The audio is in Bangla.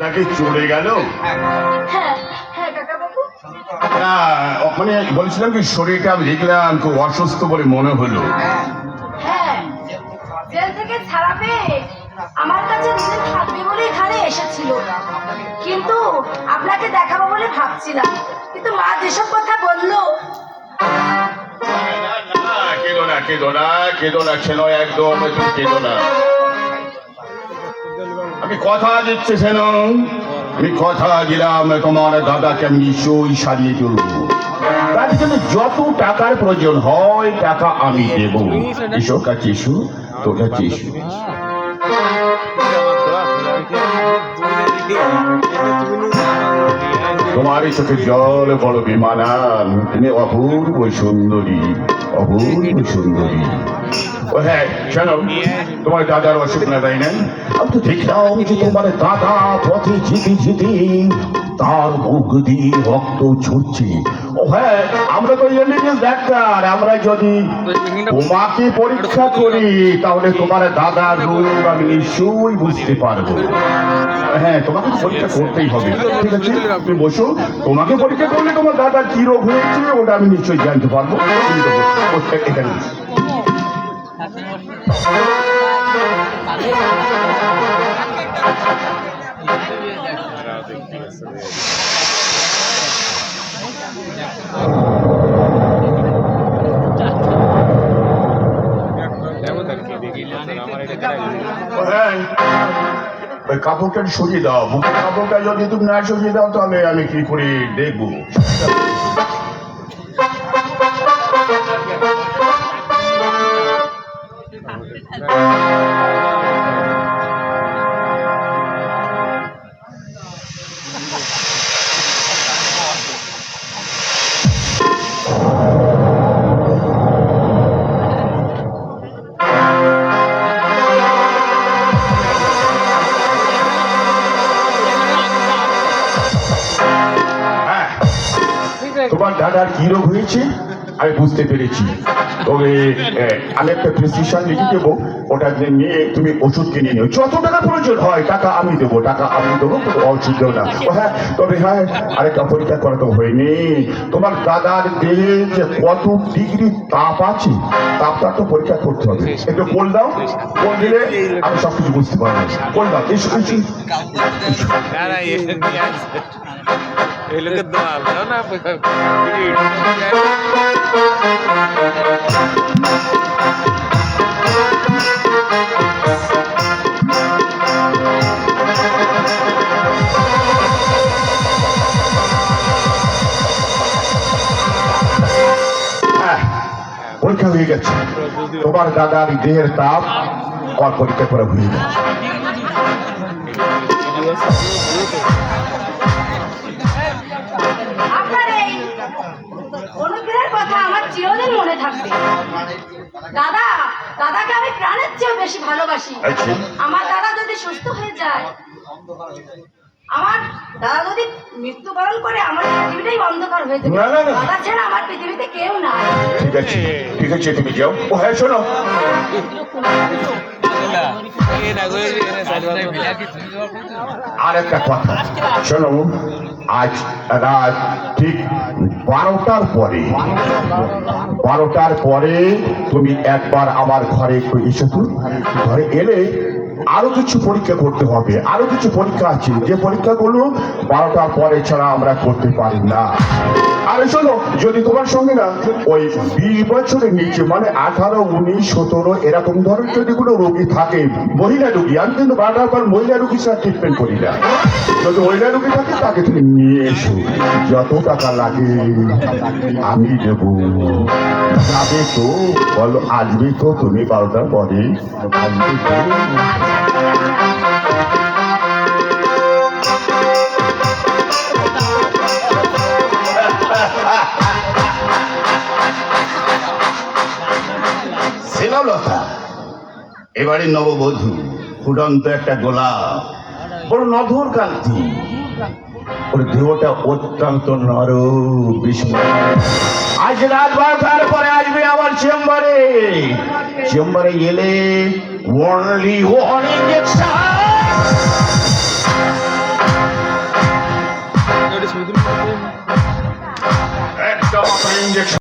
নাকি চলে গেল? হ্যাঁ হ্যাঁ কাকাবাবু। না, ওখানে বলছিলাম কি শরীরটা আমি দেখলাম খুব অসুস্থ বলে মনে হলো। হ্যাঁ, জেল থেকে ছাড়া পেয়ে আমার কাছে দুদিন থাকবে বলে এখানে এসেছিল, কিন্তু আপনাকে দেখাবো বলে ভাবছিলাম, কিন্তু মা যেসব কথা বললো। কেঁদো না কেঁদো না কেঁদো না, ছেনো একদম কেঁদো না। আমি কথা দিচ্ছি শোনো, আমি কথা দিলাম তোমার দাদাকে আমি নিশ্চয়ই সারিয়ে তুলবো। তার জন্য যত টাকার প্রয়োজন হয় টাকা আমি দেব। এসো কাছে এসো, তোর কাছে এসো। তোমার এই চোখে জল বড় বিমানান, তুমি অপূর্ব সুন্দরী, অপূর্ব সুন্দরী। ও হ্যাঁ শোনো, তোমার দাদার অসুখ না তাই না? আমি তো দেখলাম যে তোমার দাদা পথে যেতে যেতে তার মুখ দিয়ে রক্ত ঝরছে। ও হ্যাঁ, আমরা তো এমবিবিএস ডাক্তার, আমরা যদি তোমাকে পরীক্ষা করি তাহলে তোমার দাদার রোগ আমি নিশ্চয়ই বুঝতে পারবো। হ্যাঁ, তোমাকে পরীক্ষা করতেই হবে। ঠিক আছে, তুমি বসো। তোমাকে পরীক্ষা করলে তোমার দাদার কি রোগ হয়েছে ওটা আমি নিশ্চয়ই জানতে পারবো। তুমি তো বসো, এখানে বসো। ওই কাপড়টা সরিয়ে দাও, বুকের কাপড়টা যদি তুমি না সরিয়ে দাও তাহলে আমি কি করে দেখবো? তোমার দাদার কি রোগ হয়েছে আমি বুঝতে পেরেছি। তবে আমি একটা প্রেসক্রিপশন লিখে দেবো, ওটা নিয়ে তুমি ওষুধ কিনে নিও। যত টাকা প্রয়োজন হয় টাকা আমি দেবো, টাকা আমি দেবো, ওষুধ দেবো না। হ্যাঁ, তবে হ্যাঁ আরেকটা পরীক্ষা করা তো হয়নি। তোমার দাদার দেহে যে কত ডিগ্রি তাপ আছে তাপটা তো পরীক্ষা করতে হবে। একটু বল দাও, বল দিলে আমি সব কিছু বুঝতে পারবো। বল দাও, এসো এসো। এই লোকের দোয়াল দাও না। পরীক্ষা হয়ে গেছে, তোমার দাদার দেহের তাপ আর পরীক্ষা করা হয়ে গেছে। আপনার এই অনুগ্রহের কথা আমার চিরদিন মনে থাকবে। দাদা, দাদাকে আমি প্রাণের চেয়েও বেশি ভালোবাসি। আমার দাদা যদি সুস্থ হয়ে যায়, আমার দাদা যদি মৃত্যুবরণ করে, আমার পৃথিবীটাই অন্ধকার হয়ে যাবে। দাদা ছাড়া আমার পৃথিবীতে কেউ নাই। ঠিক আছে ঠিক আছে, তুমি যাও। ও হ্যাঁ শোনো, আর একটা কথা শোনো, আজ রাত ঠিক 12টার পরে তুমি একবার আমার ঘরে একটু এসো। তো ঘরে এলে আরো কিছু পরীক্ষা করতে হবে, আরো কিছু পরীক্ষা আছে যে পরীক্ষাগুলো 12টার পরে ছাড়া আমরা করতে পারি না। আরে শোনো, যদি তোমার সঙ্গে না ওই 20 বছরের নিচে মানে 18, 19, 17 এরকম ধরনের যদি কোনো রোগী থাকে, মহিলা রোগী, আমি কিন্তু 12টার পর মহিলা রোগীর সাথে ট্রিটমেন্ট করি না। যদি মহিলা রোগী থাকে তাকে তুমি নিয়ে এসো, যত টাকা লাগে আমি দেবো। যাবে তো বলো, আসবে তো তুমি 12টার পরে? আসবে তো? শ্রীলতা এবারে নববধূ, ফুটন্ত একটা গোলাপ, বড় নধর কান্তি, ওর দেহটা অত্যন্ত নরম বিস্ময়। আজ রাত 12টার পরে আসবে আমার চেম্বারে এলে অনলি ওয়ান ইনজেকশন। একটা মাত্র ইঞ্জেকশন